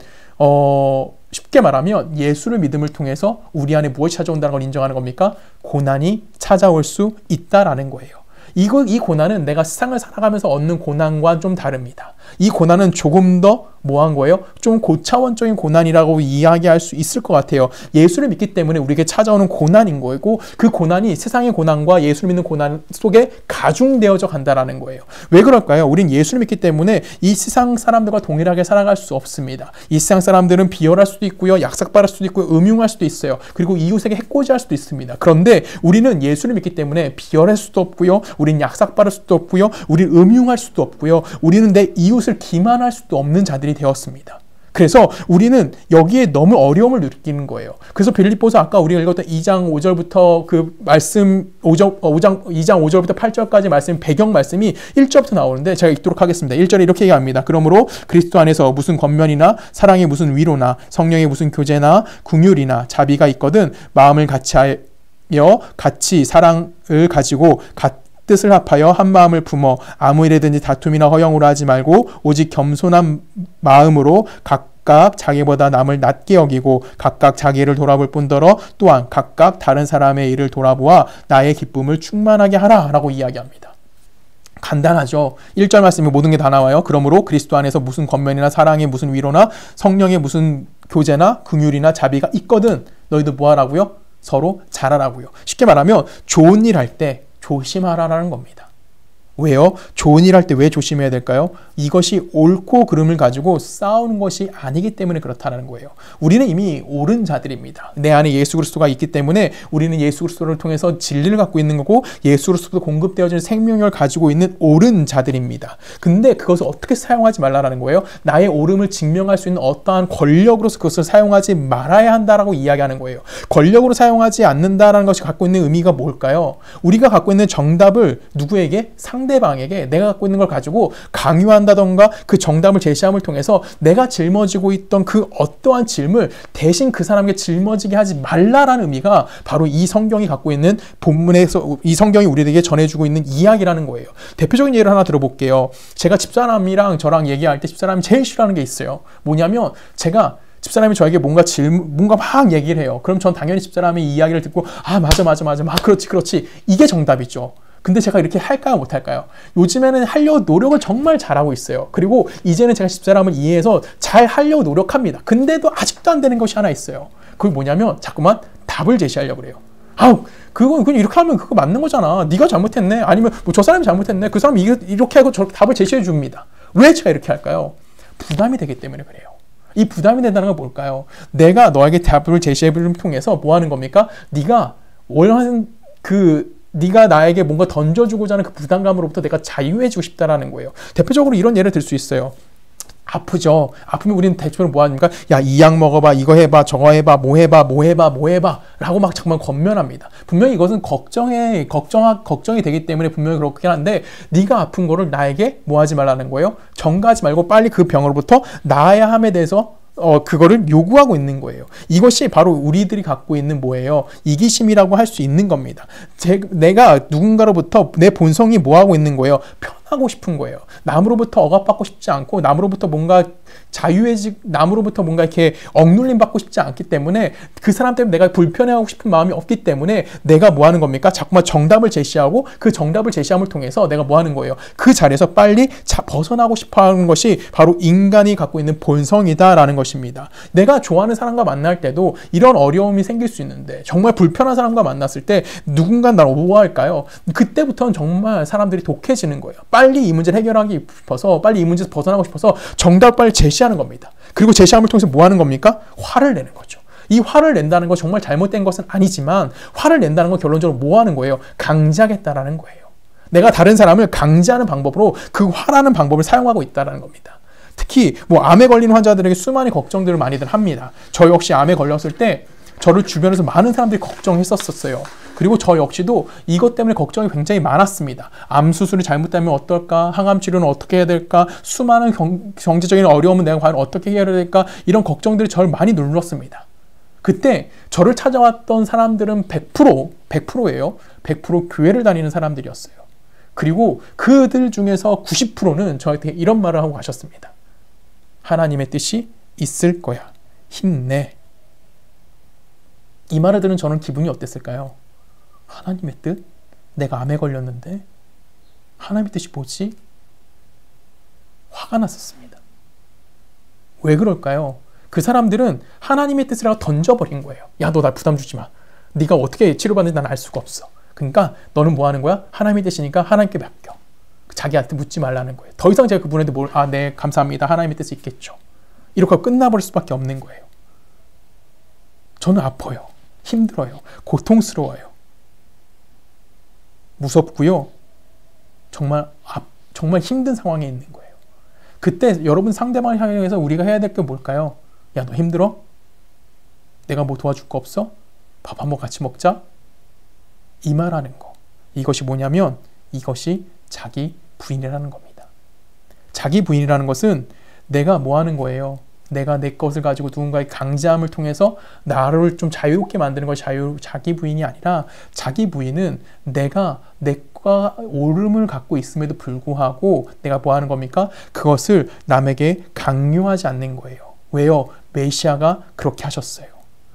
쉽게 말하면 예수를 믿음을 통해서 우리 안에 무엇이 찾아온다는 걸 인정하는 겁니까? 고난이 찾아올 수 있다라는 거예요. 이 고난은 내가 세상을 살아가면서 얻는 고난과 좀 다릅니다. 이 고난은 조금 더 뭐한 거예요? 좀 고차원적인 고난이라고 이야기할 수 있을 것 같아요. 예수를 믿기 때문에 우리에게 찾아오는 고난인 거고 그 고난이 세상의 고난과 예수를 믿는 고난 속에 가중되어져 간다라는 거예요. 왜 그럴까요? 우린 예수를 믿기 때문에 이 세상 사람들과 동일하게 살아갈 수 없습니다. 이 세상 사람들은 비열할 수도 있고요. 약삭바를 수도 있고요. 음흉할 수도 있어요. 그리고 이웃에게 해코지할 수도 있습니다. 그런데 우리는 예수를 믿기 때문에 비열할 수도 없고요. 우리는 약삭바를 수도 없고요. 우리는 음흉할 수도 없고요. 우리는 내 이웃을 기만할 수도 없는 자들이 되었습니다. 그래서 우리는 여기에 너무 어려움을 느끼는 거예요. 그래서 빌립보서 아까 우리가 읽었던 2장 5절부터 그 말씀 2장 5절부터 8절까지 말씀 배경 말씀이 1절부터 나오는데 제가 읽도록 하겠습니다. 1절에 이렇게 얘기합니다. 그러므로 그리스도 안에서 무슨 권면이나 사랑의 무슨 위로나 성령의 무슨 교제나 긍휼이나 자비가 있거든 마음을 같이 사랑을 가지고 뜻을 합하여 한 마음을 품어 아무 일에든지 다툼이나 허영으로 하지 말고 오직 겸손한 마음으로 각각 자기보다 남을 낮게 여기고 각각 자기를 돌아볼 뿐더러 또한 각각 다른 사람의 일을 돌아보아 나의 기쁨을 충만하게 하라 라고 이야기합니다. 간단하죠. 1절 말씀에 모든 게 다 나와요. 그러므로 그리스도 안에서 무슨 권면이나 사랑의 무슨 위로나 성령의 무슨 교제나 긍휼이나 자비가 있거든 너희도 뭐 하라고요? 서로 잘하라고요. 쉽게 말하면 좋은 일 할 때 조심하라라는 겁니다. 왜요? 좋은 일 할 때 왜 조심해야 될까요? 이것이 옳고 그름을 가지고 싸우는 것이 아니기 때문에 그렇다는 거예요. 우리는 이미 옳은 자들입니다. 내 안에 예수 그리스도가 있기 때문에 우리는 예수 그리스도를 통해서 진리를 갖고 있는 거고 예수 그리스도로 공급되어진 생명을 가지고 있는 옳은 자들입니다. 근데 그것을 어떻게 사용하지 말라는 거예요? 나의 옳음을 증명할 수 있는 어떠한 권력으로서 그것을 사용하지 말아야 한다라고 이야기하는 거예요. 권력으로 사용하지 않는다라는 것이 갖고 있는 의미가 뭘까요? 우리가 갖고 있는 정답을 누구에게? 상대방에게 내가 갖고 있는 걸 가지고 강요한다던가 그 정답을 제시함을 통해서 내가 짊어지고 있던 그 어떠한 짐을 대신 그 사람에게 짊어지게 하지 말라라는 의미가 바로 이 성경이 갖고 있는 본문에서 이 성경이 우리에게 전해주고 있는 이야기라는 거예요. 대표적인 예를 하나 들어볼게요. 제가 집사람이랑 저랑 얘기할 때 집사람이 제일 싫어하는 게 있어요. 뭐냐면 제가 집사람이 저에게 뭔가 막 얘기를 해요. 그럼 전 당연히 집사람의 이야기를 듣고 맞아 그렇지 이게 정답이죠. 근데 제가 이렇게 할까요 못할까요? 요즘에는 하려고 노력을 정말 잘하고 있어요. 그리고 이제는 제가 집사람을 이해해서 잘 하려고 노력합니다. 근데도 아직도 안 되는 것이 하나 있어요. 그게 뭐냐면 자꾸만 답을 제시하려고 그래요. 그건 그냥 이렇게 하면 그거 맞는 거잖아. 네가 잘못했네. 아니면 뭐 저 사람이 잘못했네. 그 사람이 이렇게 하고 저렇게 답을 제시해 줍니다. 왜 제가 이렇게 할까요? 부담이 되기 때문에 그래요. 이 부담이 된다는 건 뭘까요? 내가 너에게 답을 제시해를 통해서 뭐 하는 겁니까? 네가 원하는 네가 나에게 뭔가 던져주고자 하는 그 부담감으로부터 내가 자유해지고 싶다라는 거예요. 대표적으로 이런 예를 들 수 있어요. 아프죠. 아프면 우리는 대체로 뭐 합니까? 야, 이 약 먹어봐, 이거 해봐, 저거 해봐, 뭐 해봐 라고 막 정말 권면합니다. 분명히 이것은 걱정이 되기 때문에 분명히 그렇긴 한데 네가 아픈 거를 나에게 뭐 하지 말라는 거예요? 전가하지 말고 빨리 그 병으로부터 나아야 함에 대해서 그거를 요구하고 있는 거예요. 이것이 바로 우리들이 갖고 있는 뭐예요? 이기심이라고 할 수 있는 겁니다. 내가 누군가로부터 내 본성이 뭐 하고 있는 거예요? 편하고 싶은 거예요. 남으로부터 억압받고 싶지 않고 남으로부터 뭔가 남으로부터 뭔가 이렇게 억눌림 받고 싶지 않기 때문에 그 사람 때문에 내가 불편해하고 싶은 마음이 없기 때문에 내가 뭐 하는 겁니까? 자꾸만 정답을 제시하고 그 정답을 제시함을 통해서 내가 뭐 하는 거예요? 그 자리에서 빨리 벗어나고 싶어 하는 것이 바로 인간이 갖고 있는 본성이다라는 것입니다. 내가 좋아하는 사람과 만날 때도 이런 어려움이 생길 수 있는데 정말 불편한 사람과 만났을 때 누군가 나를 오버할까요? 그때부터는 정말 사람들이 독해지는 거예요. 빨리 이 문제를 해결하기 싶어서 빨리 이 문제에서 벗어나고 싶어서 정답을 빨리 제시하는 겁니다. 그리고 제시함을 통해서 뭐 하는 겁니까? 화를 내는 거죠. 이 화를 낸다는 건 정말 잘못된 것은 아니지만 화를 낸다는 건 결론적으로 뭐 하는 거예요? 강제하겠다라는 거예요. 내가 다른 사람을 강제하는 방법으로 그 화라는 방법을 사용하고 있다는 겁니다. 특히 뭐 암에 걸린 환자들에게 수많은 걱정들을 많이들 합니다. 저 역시 암에 걸렸을 때 저를 주변에서 많은 사람들이 걱정했었어요. 그리고 저 역시도 이것 때문에 걱정이 굉장히 많았습니다. 암 수술이 잘못되면 어떨까? 항암 치료는 어떻게 해야 될까? 수많은 경제적인 어려움은 내가 과연 어떻게 해야 될까? 이런 걱정들이 저를 많이 눌렀습니다. 그때 저를 찾아왔던 사람들은 100%예요. 100% 교회를 다니는 사람들이었어요. 그리고 그들 중에서 90%는 저한테 이런 말을 하고 가셨습니다. 하나님의 뜻이 있을 거야. 힘내. 이 말을 들은 저는 기분이 어땠을까요? 하나님의 뜻? 내가 암에 걸렸는데 하나님의 뜻이 뭐지? 화가 났었습니다. 왜 그럴까요? 그 사람들은 하나님의 뜻이라고 던져버린 거예요. 야, 너 날 부담 주지 마. 네가 어떻게 치료받는지 난 알 수가 없어. 그러니까 너는 뭐 하는 거야? 하나님의 뜻이니까 하나님께 맡겨. 자기한테 묻지 말라는 거예요. 더 이상 제가 그분한테 네, 감사합니다. 하나님의 뜻이 있겠죠. 이렇게 끝나버릴 수밖에 없는 거예요. 저는 아파요. 힘들어요. 고통스러워요. 무섭고요. 정말 힘든 상황에 있는 거예요. 그때 여러분 상대방을 향해서 우리가 해야 될 게 뭘까요? 야, 너 힘들어? 내가 뭐 도와줄 거 없어? 밥 한번 같이 먹자? 이 말하는 거. 이것이 뭐냐면 이것이 자기 부인이라는 겁니다. 자기 부인이라는 것은 내가 뭐 하는 거예요? 내가 내 것을 가지고 누군가의 강제함을 통해서 나를 좀 자유롭게 만드는 것이 자기 부인이 아니라 자기 부인은 내가 내가 옳음을 갖고 있음에도 불구하고 내가 뭐 하는 겁니까? 그것을 남에게 강요하지 않는 거예요. 왜요? 메시아가 그렇게 하셨어요.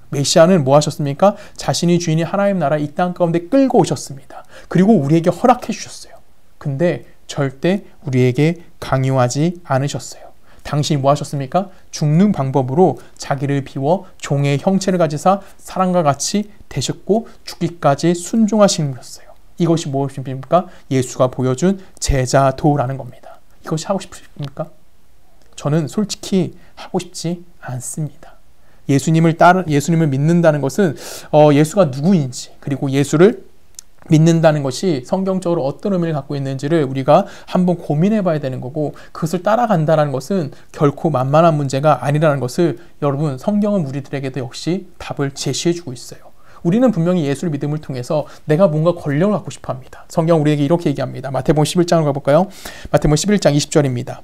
메시아는 뭐 하셨습니까? 자신이 주인이 하나님 나라 이 땅 가운데 끌고 오셨습니다. 그리고 우리에게 허락해 주셨어요. 근데 절대 우리에게 강요하지 않으셨어요. 당신이 뭐 하셨습니까? 죽는 방법으로 자기를 비워 종의 형체를 가지사 사람과 같이 되셨고 죽기까지 순종하신 분이었어요. 이것이 무엇입니까? 예수가 보여준 제자도라는 겁니다. 이것이 하고 싶으십니까? 저는 솔직히 하고 싶지 않습니다. 예수님을 믿는다는 것은 예수가 누구인지, 그리고 예수를 믿는다는 것이 성경적으로 어떤 의미를 갖고 있는지를 우리가 한번 고민해 봐야 되는 거고, 그것을 따라간다는 것은 결코 만만한 문제가 아니라는 것을 여러분, 성경은 우리들에게도 역시 답을 제시해 주고 있어요. 우리는 분명히 예수를 믿음을 통해서 내가 뭔가 권력을 갖고 싶어 합니다. 성경 우리에게 이렇게 얘기합니다. 마태복음 11장을 가볼까요? 마태복음 11장 20절입니다.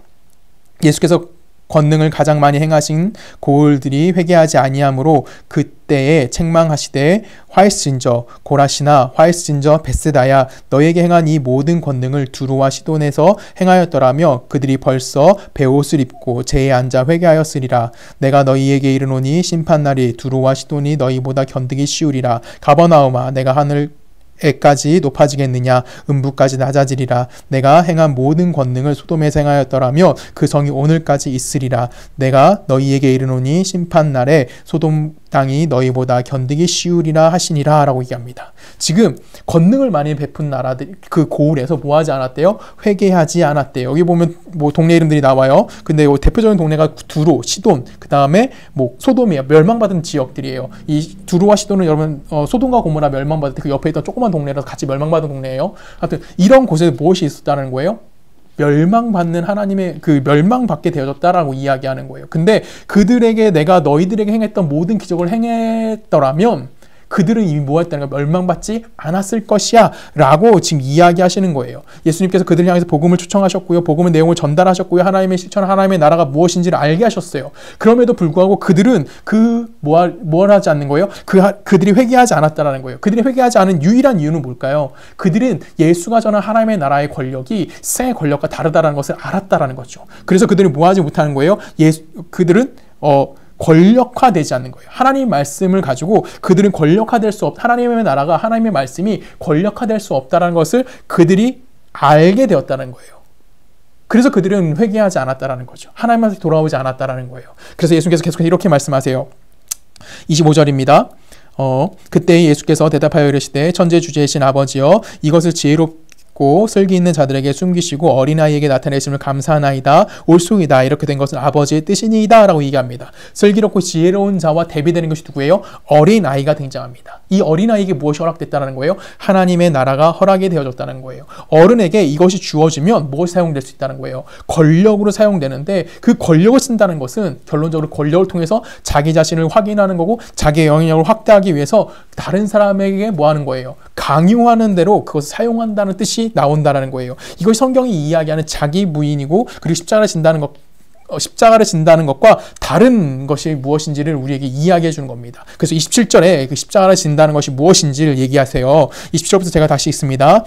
예수께서 권능을 가장 많이 행하신 고을들이 회개하지 아니하므로 그때에 책망하시되 화이스진저 고라시나 화이스진저 베스다야 너에게 행한 이 모든 권능을 두로와 시돈에서 행하였더라며 그들이 벌써 베옷을 입고 제에 앉아 회개하였으리라. 내가 너희에게 이르노니 심판날이 두로와 시돈이 너희보다 견디기 쉬우리라. 가버나움아 내가 하늘에까지 높아지겠느냐? 음부까지 낮아지리라. 내가 행한 모든 권능을 소돔에서 행하였더라며 그 성이 오늘까지 있으리라. 내가 너희에게 이르노니 심판날에 소돔 땅이 너희보다 견디기 쉬우리라 하시니라 라고 얘기합니다. 지금 권능을 많이 베푼 나라들, 그 고을에서 뭐 하지 않았대요? 회개하지 않았대요. 여기 보면 뭐 동네 이름들이 나와요. 근데 대표적인 동네가 두로, 시돈, 그 다음에 뭐 소돔이에요. 멸망받은 지역들이에요. 이 두로와 시돈은 여러분 소돔과 고모라 멸망받을 때 그 옆에 있던 조그만 동네라서 같이 멸망받은 동네예요. 하여튼 이런 곳에 무엇이 있었다는 거예요? 멸망받는 하나님의 그 멸망받게 되어졌다라고 이야기하는 거예요. 근데 그들에게 내가 너희들에게 행했던 모든 기적을 행했더라면 그들은 이미 뭐 했다는 거야? 멸망받지 않았을 것이야 라고 지금 이야기하시는 거예요. 예수님께서 그들을 향해서 복음을 초청하셨고요. 복음의 내용을 전달하셨고요. 하나님의 실천, 하나님의 나라가 무엇인지를 알게 하셨어요. 그럼에도 불구하고 그들은 뭘 하지 않는 거예요? 그들이 회개하지 않았다라는 거예요. 그들이 회개하지 않은 유일한 이유는 뭘까요? 그들은 예수가 전한 하나님의 나라의 권력이 세상의 권력과 다르다는 것을 알았다라는 거죠. 그래서 그들이 뭐 하지 못하는 거예요? 그들은 권력화되지 않는 거예요. 하나님의 말씀을 가지고 그들은 권력화될 수 없다. 하나님의 나라가, 하나님의 말씀이 권력화될 수 없다는 것을 그들이 알게 되었다는 거예요. 그래서 그들은 회개하지 않았다는 거죠. 하나님한테 돌아오지 않았다는 거예요. 그래서 예수님께서 계속 이렇게 말씀하세요. 25절입니다. 그때 예수께서 대답하여 이르시되 천지주제이신 아버지여 이것을 지혜롭고 슬기 있는 자들에게 숨기시고 어린아이에게 나타내심을 감사하나이다. 옳소이다. 이렇게 된 것은 아버지의 뜻이니이다 라고 얘기합니다. 슬기롭고 지혜로운 자와 대비되는 것이 누구예요? 어린아이가 등장합니다. 이 어린아이에게 무엇이 허락됐다는 거예요? 하나님의 나라가 허락이 되어졌다는 거예요. 어른에게 이것이 주어지면 무엇이 사용될 수 있다는 거예요? 권력으로 사용되는데 그 권력을 쓴다는 것은 결론적으로 권력을 통해서 자기 자신을 확인하는 거고 자기의 영향력을 확대하기 위해서 다른 사람에게 뭐 하는 거예요? 강요하는 대로 그것을 사용한다는 뜻이 나온다는 거예요. 이것이 성경이 이야기하는 자기 부인이고 그리고 십자가를 진다는 것과 다른 것이 무엇인지를 우리에게 이야기해 주는 겁니다. 그래서 27절에 그 십자가를 진다는 것이 무엇인지를 얘기하세요. 27절부터 제가 다시 읽습니다.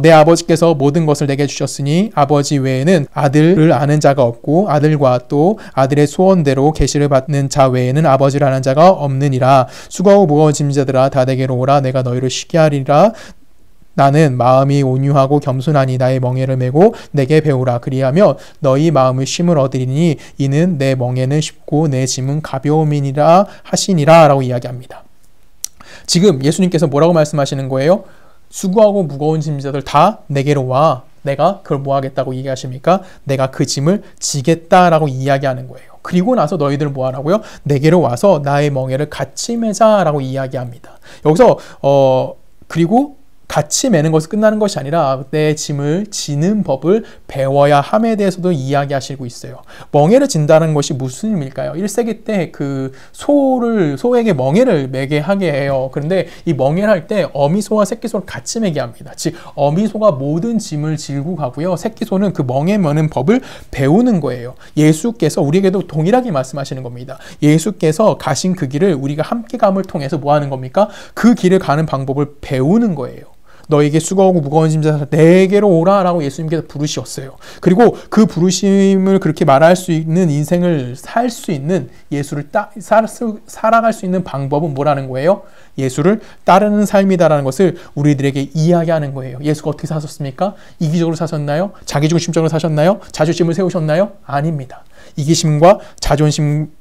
내 아버지께서 모든 것을 내게 주셨으니 아버지 외에는 아들을 아는 자가 없고 아들과 또 아들의 소원대로 계시를 받는 자 외에는 아버지를 아는 자가 없느니라. 수고하고 무거운 짐진 자들아 다 내게로 오라. 내가 너희를 쉬게 하리라. 나는 마음이 온유하고 겸손하니 나의 멍에를 메고 내게 배우라. 그리하며 너희 마음의 쉼을 얻으리니 이는 내 멍에는 쉽고 내 짐은 가벼움이니라 하시니라 라고 이야기합니다. 지금 예수님께서 뭐라고 말씀하시는 거예요? 수고하고 무거운 짐자들 다 내게로 와. 내가 그걸 뭐 하겠다고 얘기하십니까? 내가 그 짐을 지겠다라고 이야기하는 거예요. 그리고 나서 너희들 뭐 하라고요? 내게로 와서 나의 멍에를 같이 매자라고 이야기합니다. 여기서 그리고 같이 매는 것이 끝나는 것이 아니라 내 짐을 지는 법을 배워야 함에 대해서도 이야기하시고 있어요. 멍에를 진다는 것이 무슨 의미일까요? 1세기 때 그 소에게 멍에를 매게 하게 해요. 그런데 이 멍에를 할 때 어미소와 새끼소를 같이 매게 합니다. 즉 어미소가 모든 짐을 질고 가고요. 새끼소는 그 멍에 매는 법을 배우는 거예요. 예수께서 우리에게도 동일하게 말씀하시는 겁니다. 예수께서 가신 그 길을 우리가 함께 감을 통해서 뭐 하는 겁니까? 그 길을 가는 방법을 배우는 거예요. 너에게 수고하고 무거운 짐자 내게로 오라 라고 예수님께서 부르셨어요. 그리고 그 부르심을 그렇게 말할 수 있는 인생을 살 수 있는 예수를 살아갈 수 있는 방법은 뭐라는 거예요? 예수를 따르는 삶이다라는 것을 우리들에게 이야기하는 거예요. 예수가 어떻게 사셨습니까? 이기적으로 사셨나요? 자기중심적으로 사셨나요? 자존심을 세우셨나요? 아닙니다. 이기심과 자존심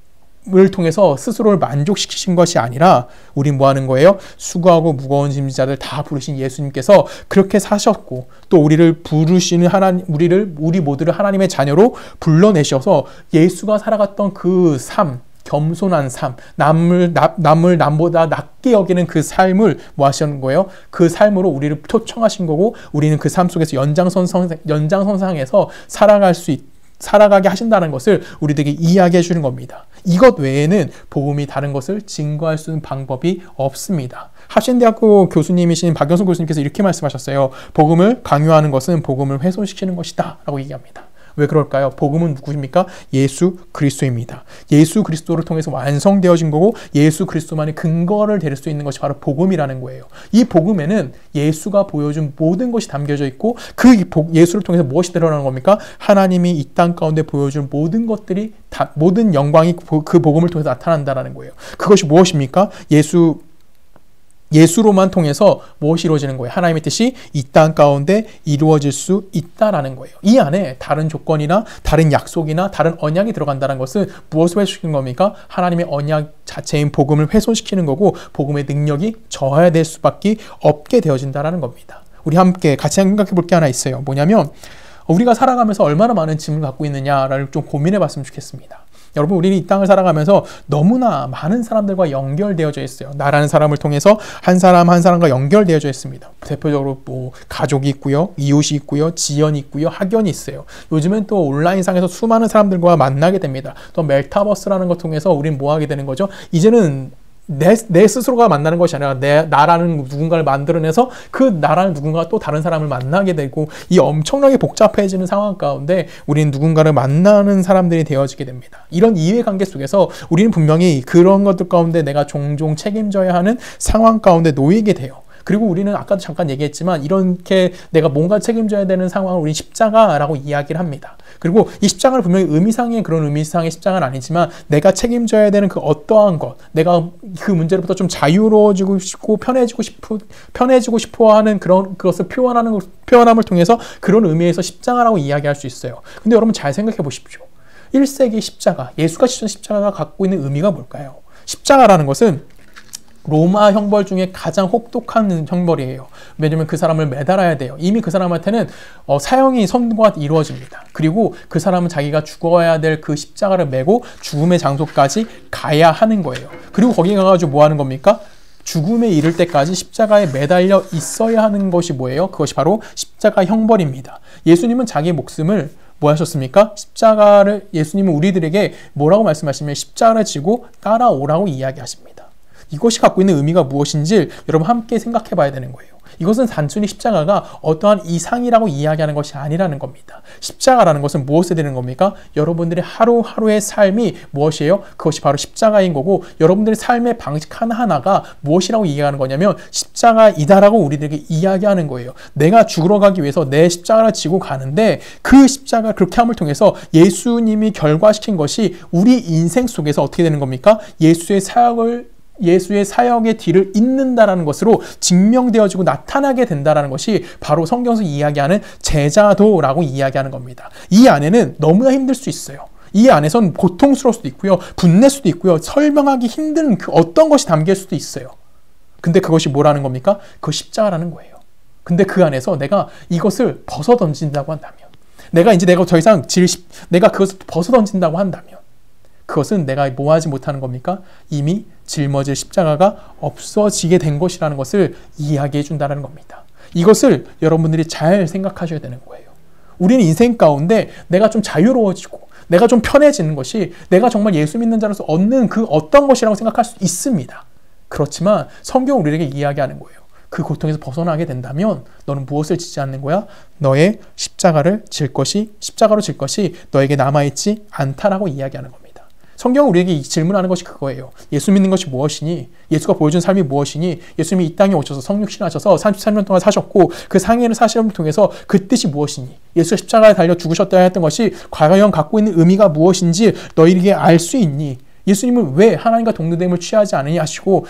을 통해서 스스로를 만족시키신 것이 아니라 우린 뭐 하는 거예요? 수고하고 무거운 짐자들 다 부르신 예수님께서 그렇게 사셨고 또 우리를 부르시는 우리 모두를 하나님의 자녀로 불러내셔서 예수가 살아갔던 그 삶, 겸손한 삶, 남을 남보다 낮게 여기는 그 삶을 뭐 하시는 거예요? 그 삶으로 우리를 초청하신 거고 우리는 그 삶 속에서 연장선상에서 살아가게 하신다는 것을 우리들에게 이야기해 주는 겁니다. 이것 외에는 복음이 다른 것을 증거할 수 있는 방법이 없습니다. 합신대학교 교수님이신 박영선 교수님께서 이렇게 말씀하셨어요. 복음을 강요하는 것은 복음을 훼손시키는 것이다 라고 얘기합니다. 왜 그럴까요? 복음은 누구입니까? 예수 그리스도입니다. 예수 그리스도를 통해서 완성되어진 거고 예수 그리스도만의 근거를 댈 수 있는 것이 바로 복음이라는 거예요. 이 복음에는 예수가 보여준 모든 것이 담겨져 있고 그 예수를 통해서 무엇이 드러나는 겁니까? 하나님이 이 땅 가운데 보여준 모든 것들이 모든 영광이 그 복음을 통해서 나타난다는 거예요. 그것이 무엇입니까? 예수로만 통해서 무엇이 이루어지는 거예요? 하나님의 뜻이 이 땅 가운데 이루어질 수 있다라는 거예요. 이 안에 다른 조건이나 다른 약속이나 다른 언약이 들어간다는 것은 무엇을 훼손시키는 겁니까? 하나님의 언약 자체인 복음을 훼손시키는 거고 복음의 능력이 저하될 수밖에 없게 되어진다는 겁니다. 우리 함께 같이 생각해 볼 게 하나 있어요. 뭐냐면 우리가 살아가면서 얼마나 많은 짐을 갖고 있느냐를 좀 고민해 봤으면 좋겠습니다. 여러분, 우리는 이 땅을 살아가면서 너무나 많은 사람들과 연결되어져 있어요. 나라는 사람을 통해서 한 사람 한 사람과 연결되어져 있습니다. 대표적으로 뭐 가족이 있고요, 이웃이 있고요, 지연이 있고요, 학연이 있어요. 요즘엔 또 온라인상에서 수많은 사람들과 만나게 됩니다. 또 메타버스라는 것 통해서 우리는 뭐 하게 되는 거죠? 이제는 내 스스로가 만나는 것이 아니라 나라는 누군가를 만들어내서 그 나라는 누군가 또 다른 사람을 만나게 되고 이 엄청나게 복잡해지는 상황 가운데 우리는 누군가를 만나는 사람들이 되어지게 됩니다. 이런 이해관계 속에서 우리는 분명히 그런 것들 가운데 내가 종종 책임져야 하는 상황 가운데 놓이게 돼요. 그리고 우리는 아까도 잠깐 얘기했지만 이렇게 내가 뭔가 책임져야 되는 상황을 우리는 십자가라고 이야기를 합니다. 그리고 이 십자가는 분명히 의미상의 그런 의미상의 십자가는 아니지만 내가 책임져야 되는 그 어떠한 것, 내가 그 문제로부터 좀 자유로워지고 싶고 편해지고 싶어 하는 그것을 표현함을 통해서 그런 의미에서 십자가라고 이야기할 수 있어요. 근데 여러분 잘 생각해 보십시오. 1세기 십자가, 예수가 지신 십자가가 갖고 있는 의미가 뭘까요? 십자가라는 것은 로마 형벌 중에 가장 혹독한 형벌이에요. 왜냐하면 그 사람을 매달아야 돼요. 이미 그 사람한테는 사형이 선고가 이루어집니다. 그리고 그 사람은 자기가 죽어야 될 그 십자가를 메고 죽음의 장소까지 가야 하는 거예요. 그리고 거기 가가지고 뭐 하는 겁니까? 죽음에 이를 때까지 십자가에 매달려 있어야 하는 것이 뭐예요? 그것이 바로 십자가 형벌입니다. 예수님은 자기 목숨을 뭐 하셨습니까? 예수님은 우리들에게 뭐라고 말씀하시면 십자가를 지고 따라오라고 이야기하십니다. 이것이 갖고 있는 의미가 무엇인지 여러분 함께 생각해 봐야 되는 거예요. 이것은 단순히 십자가가 어떠한 이상이라고 이야기하는 것이 아니라는 겁니다. 십자가라는 것은 무엇에 되는 겁니까? 여러분들의 하루하루의 삶이 무엇이에요? 그것이 바로 십자가인 거고 여러분들의 삶의 방식 하나하나가 무엇이라고 이야기하는 거냐면 십자가이다라고 우리들에게 이야기하는 거예요. 내가 죽으러 가기 위해서 내 십자가를 지고 가는데 그 십자가 그렇게 함을 통해서 예수님이 결과시킨 것이 우리 인생 속에서 어떻게 되는 겁니까? 예수의 사역의 뒤를 잇는다라는 것으로 증명되어지고 나타나게 된다라는 것이 바로 성경에서 이야기하는 제자도라고 이야기하는 겁니다. 이 안에는 너무나 힘들 수 있어요. 이 안에선 고통스러울 수도 있고요. 분낼 수도 있고요. 설명하기 힘든 그 어떤 것이 담길 수도 있어요. 근데 그것이 뭐라는 겁니까? 그것이 십자가라는 거예요. 근데 그 안에서 내가 이것을 벗어던진다고 한다면 내가 더 이상 내가 그것을 벗어던진다고 한다면 그것은 내가 뭐 하지 못하는 겁니까? 이미 짊어질 십자가가 없어지게 된 것이라는 것을 이야기해 준다는 겁니다. 이것을 여러분들이 잘 생각하셔야 되는 거예요. 우리는 인생 가운데 내가 좀 자유로워지고 내가 좀 편해지는 것이 내가 정말 예수 믿는 자로서 얻는 그 어떤 것이라고 생각할 수 있습니다. 그렇지만 성경은 우리에게 이야기하는 거예요. 그 고통에서 벗어나게 된다면 너는 무엇을 지지 않는 거야? 너의 십자가로 질 것이 너에게 남아있지 않다라고 이야기하는 겁니다. 성경은 우리에게 질문하는 것이 그거예요. 예수 믿는 것이 무엇이니? 예수가 보여준 삶이 무엇이니? 예수님이 이 땅에 오셔서 성육신하셔서 33년 동안 사셨고 그 상해를 사심을 통해서 그 뜻이 무엇이니? 예수가 십자가에 달려 죽으셨다 했던 것이 과연 갖고 있는 의미가 무엇인지 너희에게 알 수 있니? 예수님은 왜 하나님과 동등됨을 취하지 않으냐 하시고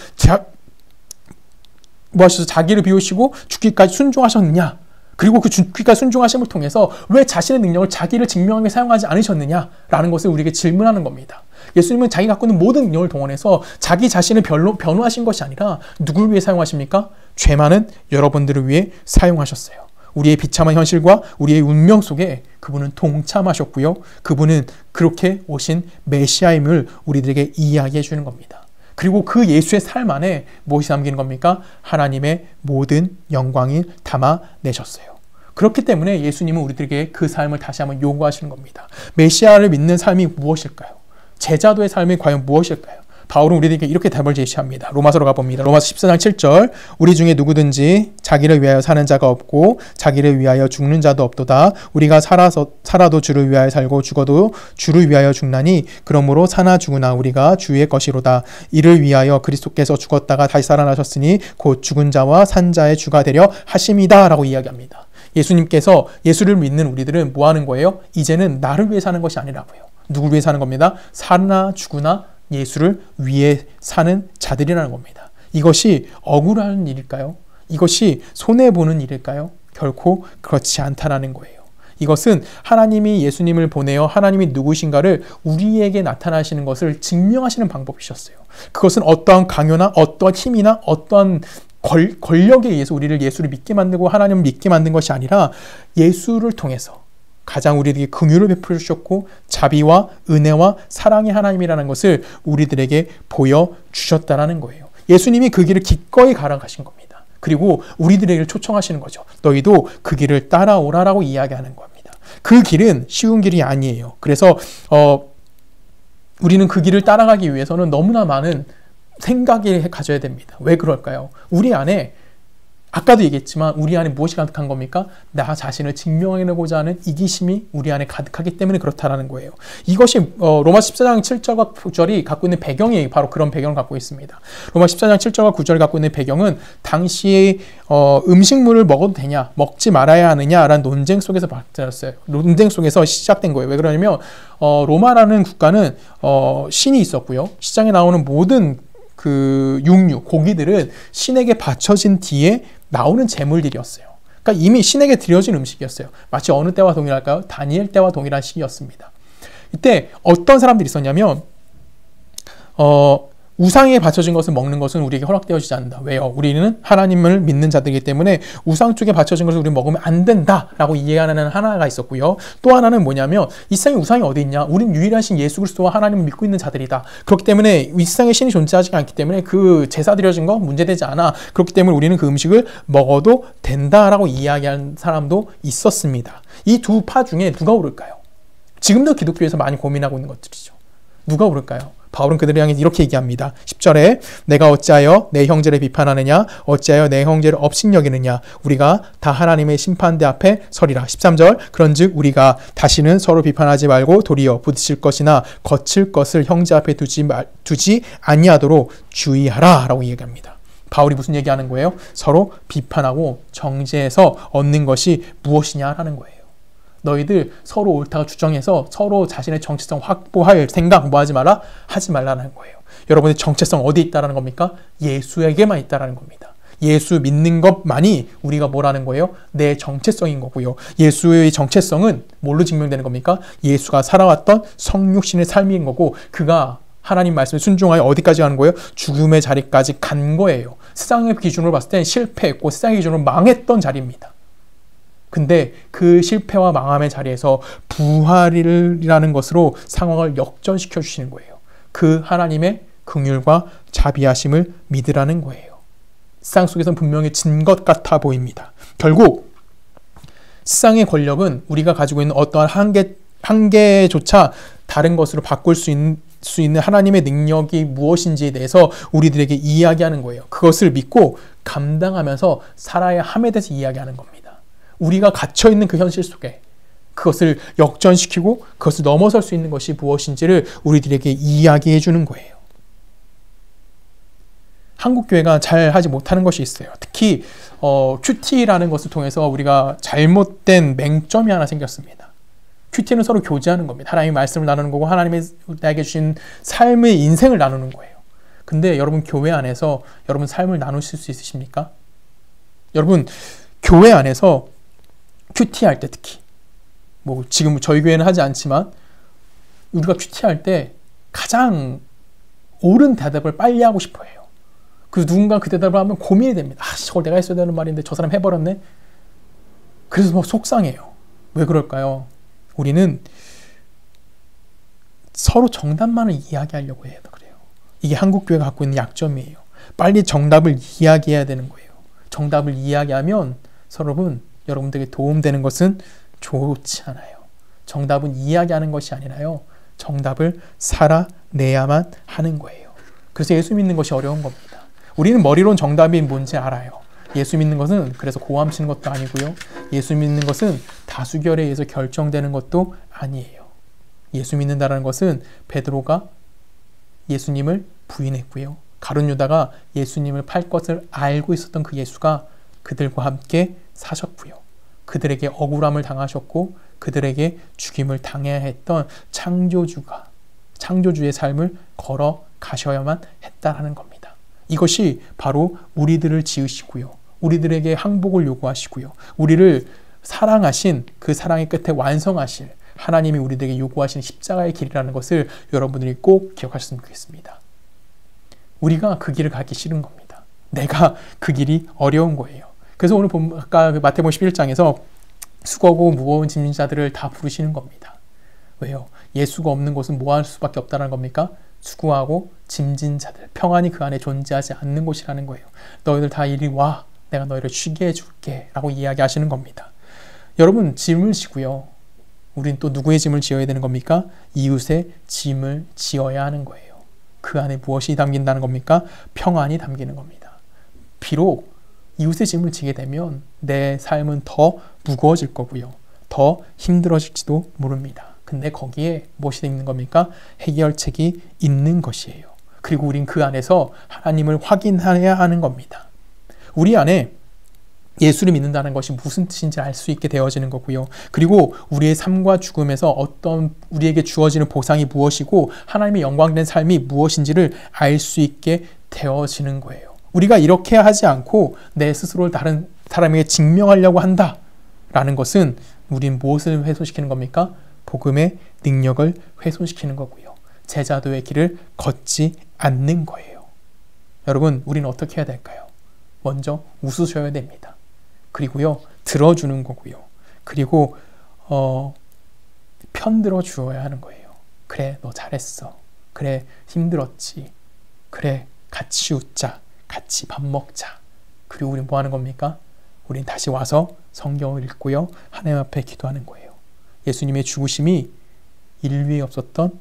자기를 비우시고 죽기까지 순종하셨느냐? 그리고 그 죽기까지 순종하심을 통해서 왜 자신의 능력을 자기를 증명하게 사용하지 않으셨느냐라는 것을 우리에게 질문하는 겁니다. 예수님은 자기 갖고 있는 모든 능력을 동원해서 자기 자신을 변호하신 것이 아니라 누구를 위해 사용하십니까? 죄 많은 여러분들을 위해 사용하셨어요. 우리의 비참한 현실과 우리의 운명 속에 그분은 동참하셨고요. 그분은 그렇게 오신 메시아임을 우리들에게 이야기해 주는 겁니다. 그리고 그 예수의 삶 안에 무엇이 담기는 겁니까? 하나님의 모든 영광이 담아내셨어요. 그렇기 때문에 예수님은 우리들에게 그 삶을 다시 한번 요구하시는 겁니다. 메시아를 믿는 삶이 무엇일까요? 제자도의 삶이 과연 무엇일까요? 바울은 우리들에게 이렇게 답을 제시합니다. 로마서로 가봅니다. 로마서 14장 7절 우리 중에 누구든지 자기를 위하여 사는 자가 없고 자기를 위하여 죽는 자도 없도다. 우리가 살아도 주를 위하여 살고 죽어도 주를 위하여 죽나니 그러므로 사나 죽으나 우리가 주의 것이로다. 이를 위하여 그리스도께서 죽었다가 다시 살아나셨으니 곧 죽은 자와 산 자의 주가 되려 하심이다 라고 이야기합니다. 예수님께서 예수를 믿는 우리들은 뭐 하는 거예요? 이제는 나를 위해 사는 것이 아니라고요. 누구를 위해 사는 겁니다? 사나 죽으나 예수를 위해 사는 자들이라는 겁니다. 이것이 억울한 일일까요? 이것이 손해보는 일일까요? 결코 그렇지 않다라는 거예요. 이것은 하나님이 예수님을 보내어 하나님이 누구신가를 우리에게 나타나시는 것을 증명하시는 방법이셨어요. 그것은 어떠한 강요나 어떠한 힘이나 어떠한 권력에 의해서 예수를 믿게 만들고 하나님을 믿게 만든 것이 아니라 예수를 통해서 가장 우리에게 긍휼을 베풀어 주셨고 자비와 은혜와 사랑의 하나님이라는 것을 우리들에게 보여주셨다라는 거예요. 예수님이 그 길을 기꺼이 가라가신 겁니다. 그리고 우리들에게 초청하시는 거죠. 너희도 그 길을 따라오라라고 이야기하는 겁니다. 그 길은 쉬운 길이 아니에요. 그래서 우리는 그 길을 따라가기 위해서는 너무나 많은 생각을 가져야 됩니다. 왜 그럴까요? 우리 안에 아까도 얘기했지만 우리 안에 무엇이 가득한 겁니까? 나 자신을 증명해내고자 하는 이기심이 우리 안에 가득하기 때문에 그렇다라는 거예요. 이것이 로마 14장 7절과 9절이 갖고 있는 배경이 바로 그런 배경을 갖고 있습니다. 로마 14장 7절과 9절이 갖고 있는 배경은 당시에 음식물을 먹어도 되냐 먹지 말아야 하느냐라는 논쟁 속에서 발생했어요. 논쟁 속에서 시작된 거예요. 왜 그러냐면 로마라는 국가는 신이 있었고요. 시장에 나오는 모든 그 육류, 고기들은 신에게 바쳐진 뒤에 나오는 제물들이었어요. 그러니까 이미 신에게 드려진 음식이었어요. 마치 어느 때와 동일할까요? 다니엘 때와 동일한 시기였습니다. 이때 어떤 사람들이 있었냐면 우상에 바쳐진 것을 먹는 것은 우리에게 허락되어지지 않는다. 왜요? 우리는 하나님을 믿는 자들이기 때문에 우상 쪽에 바쳐진 것을 우리는 먹으면 안 된다라고 이해하는 하나가 있었고요. 또 하나는 뭐냐면 이 세상에 우상이 어디 있냐? 우리는 유일하신 예수 그리스도와 하나님을 믿고 있는 자들이다. 그렇기 때문에 이 세상에 신이 존재하지 않기 때문에 그 제사 드려진 거 문제되지 않아. 그렇기 때문에 우리는 그 음식을 먹어도 된다라고 이야기하는 사람도 있었습니다. 이 두 파 중에 누가 옳을까요? 지금도 기독교에서 많이 고민하고 있는 것들이죠. 누가 옳을까요? 바울은 그들을 향해 이렇게 얘기합니다. 10절에 내가 어찌하여 내 형제를 비판하느냐 어찌하여 내 형제를 업신여기느냐 우리가 다 하나님의 심판대 앞에 서리라. 13절 그런즉 우리가 다시는 서로 비판하지 말고 도리어 부딪힐 것이나 거칠 것을 형제 앞에 두지 아니하도록 주의하라 라고 얘기합니다. 바울이 무슨 얘기하는 거예요? 서로 비판하고 정죄해서 얻는 것이 무엇이냐라는 거예요. 너희들 서로 옳다고 주장해서 서로 자신의 정체성 확보할 생각 하지 말라는 거예요. 여러분의 정체성 어디에 있다라는 겁니까? 예수에게만 있다라는 겁니다. 예수 믿는 것만이 우리가 뭐라는 거예요? 내 정체성인 거고요. 예수의 정체성은 뭘로 증명되는 겁니까? 예수가 살아왔던 성육신의 삶인 거고 그가 하나님 말씀에 순종하여 어디까지 가는 거예요? 죽음의 자리까지 간 거예요. 세상의 기준으로 봤을 땐 실패했고 세상의 기준으로 망했던 자리입니다. 근데 그 실패와 망함의 자리에서 부활이라는 것으로 상황을 역전시켜 주시는 거예요. 그 하나님의 긍휼과 자비하심을 믿으라는 거예요. 세상 속에서는 분명히 진 것 같아 보입니다. 결국 세상의 권력은 우리가 가지고 있는 어떠한 한계조차 다른 것으로 바꿀 수 있는 하나님의 능력이 무엇인지에 대해서 우리들에게 이야기하는 거예요. 그것을 믿고 감당하면서 살아야 함에 대해서 이야기하는 겁니다. 우리가 갇혀있는 그 현실 속에 그것을 역전시키고 그것을 넘어설 수 있는 것이 무엇인지를 우리들에게 이야기해 주는 거예요. 한국교회가 잘 하지 못하는 것이 있어요. 특히 큐티라는 것을 통해서 우리가 잘못된 맹점이 하나 생겼습니다. 큐티는 서로 교제하는 겁니다. 하나님의 말씀을 나누는 거고 하나님의 나에게 주신 삶의 인생을 나누는 거예요. 근데 여러분 교회 안에서 여러분 삶을 나누실 수 있으십니까? 여러분 교회 안에서 큐티할 때 특히 지금 저희 교회는 하지 않지만 우리가 큐티할 때 가장 옳은 대답을 빨리 하고 싶어 해요. 그래서 누군가 그 대답을 하면 고민이 됩니다. 저걸 내가 했어야 되는 말인데 저 사람 해버렸네. 그래서 막 속상해요. 왜 그럴까요? 우리는 서로 정답만을 이야기하려고 해요. 그래요. 이게 한국교회가 갖고 있는 약점이에요. 빨리 정답을 이야기해야 되는 거예요. 정답을 이야기하면 여러분들에게 도움되는 것은 좋지 않아요. 정답은 이야기하는 것이 아니라요. 정답을 살아내야만 하는 거예요. 그래서 예수 믿는 것이 어려운 겁니다. 우리는 머리로는 정답이 뭔지 알아요. 예수 믿는 것은 그래서 고함 치는 것도 아니고요. 예수 믿는 것은 다수결에 의해서 결정되는 것도 아니에요. 예수 믿는다는 것은 베드로가 예수님을 부인했고요. 가룟 유다가 예수님을 팔 것을 알고 있었던 그 예수가 그들과 함께 사셨고요. 그들에게 억울함을 당하셨고 그들에게 죽임을 당해야 했던 창조주의 삶을 걸어가셔야만 했다라는 겁니다. 이것이 바로 우리들을 지으시고요. 우리들에게 항복을 요구하시고요. 우리를 사랑하신 그 사랑의 끝에 완성하실 하나님이 우리들에게 요구하시는 십자가의 길이라는 것을 여러분들이 꼭 기억하셨으면 좋겠습니다. 우리가 그 길을 가기 싫은 겁니다. 내가 그 길이 어려운 거예요. 그래서 오늘 아까 마태복음 11장에서 수고하고 무거운 짐진 자들을 다 부르시는 겁니다. 왜요? 예수가 없는 곳은 뭐 할 수밖에 없다는 겁니까? 수고하고 짐진 자들, 평안이 그 안에 존재하지 않는 곳이라는 거예요. 너희들 다 이리 와, 내가 너희를 쉬게 해줄게 라고 이야기하시는 겁니다. 여러분, 짐을 지고요. 우린 또 누구의 짐을 지어야 되는 겁니까? 이웃의 짐을 지어야 하는 거예요. 그 안에 무엇이 담긴다는 겁니까? 평안이 담기는 겁니다. 비록 이웃의 짐을 지게 되면 내 삶은 더 무거워질 거고요. 더 힘들어질지도 모릅니다. 근데 거기에 무엇이 있는 겁니까? 해결책이 있는 것이에요. 그리고 우린 그 안에서 하나님을 확인해야 하는 겁니다. 우리 안에 예수를 믿는다는 것이 무슨 뜻인지 알 수 있게 되어지는 거고요. 그리고 우리의 삶과 죽음에서 어떤 우리에게 주어지는 보상이 무엇이고 하나님의 영광된 삶이 무엇인지를 알 수 있게 되어지는 거예요. 우리가 이렇게 하지 않고 내 스스로를 다른 사람에게 증명하려고 한다라는 것은 우린 무엇을 훼손시키는 겁니까? 복음의 능력을 훼손시키는 거고요. 제자도의 길을 걷지 않는 거예요. 여러분, 우리는 어떻게 해야 될까요? 먼저 웃으셔야 됩니다. 그리고요, 들어주는 거고요. 그리고 편들어 주어야 하는 거예요. 그래, 너 잘했어. 그래, 힘들었지. 그래, 같이 웃자. 같이 밥 먹자. 그리고 우린 뭐 하는 겁니까? 우린 다시 와서 성경을 읽고요. 하나님 앞에 기도하는 거예요. 예수님의 죽으심이 인류에 없었던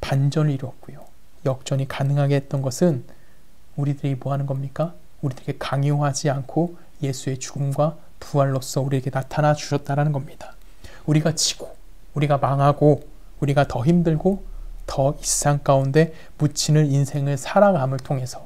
반전을 이루었고요. 역전이 가능하게 했던 것은 우리들이 뭐 하는 겁니까? 우리들에게 강요하지 않고 예수의 죽음과 부활로서 우리에게 나타나 주셨다는 겁니다. 우리가 지고, 우리가 망하고, 우리가 더 힘들고 더 이상 가운데 묻히는 인생을 살아감을 통해서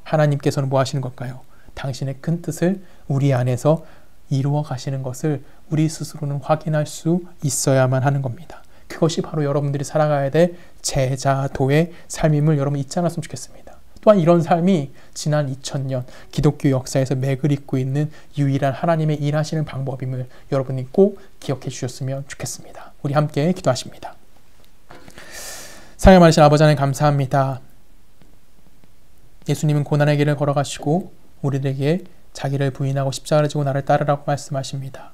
하나님께서는 뭐 하시는 걸까요? 당신의 큰 뜻을 우리 안에서 이루어 가시는 것을 우리 스스로는 확인할 수 있어야만 하는 겁니다. 그것이 바로 여러분들이 살아가야 될 제자도의 삶임을 여러분 잊지 않았으면 좋겠습니다. 또한 이런 삶이 지난 2000년 기독교 역사에서 맥을 잇고 있는 유일한 하나님의 일하시는 방법임을 여러분이 꼭 기억해 주셨으면 좋겠습니다. 우리 함께 기도하십니다. 사랑의 많으신 아버지 하나님 감사합니다. 예수님은 고난의 길을 걸어가시고 우리들에게 자기를 부인하고 십자가를 지고 나를 따르라고 말씀하십니다.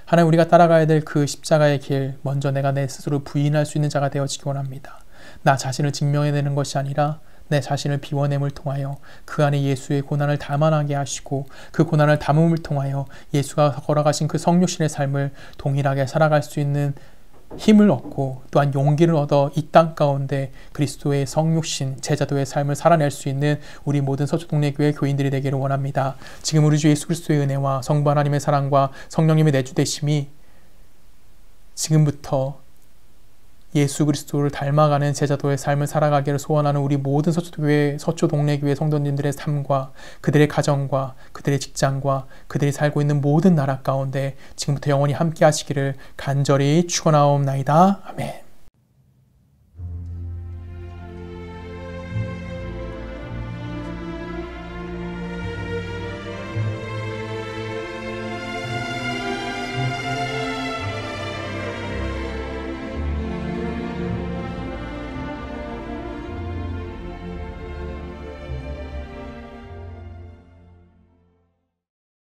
하나님, 우리가 따라가야 될 그 십자가의 길, 먼저 내가 내 스스로 부인할 수 있는 자가 되어지기 원합니다. 나 자신을 증명해내는 것이 아니라 내 자신을 비워냄을 통하여 그 안에 예수의 고난을 담아나게 하시고 그 고난을 담음을 통하여 예수가 걸어가신 그 성육신의 삶을 동일하게 살아갈 수 있는 힘을 얻고 또한 용기를 얻어 이 땅 가운데 그리스도의 성육신 제자도의 삶을 살아낼 수 있는 우리 모든 서초동네교회 교인들이 되기를 원합니다. 지금 우리 주 예수 그리스도의 은혜와 성부 하나님의 사랑과 성령님의 내주되심이 지금부터 예수 그리스도를 닮아가는 제자도의 삶을 살아가기를 소원하는 우리 모든 서초동네교회 성도님들의 삶과 그들의 가정과 그들의 직장과 그들이 살고 있는 모든 나라 가운데 지금부터 영원히 함께 하시기를 간절히 축원하옵나이다. 아멘.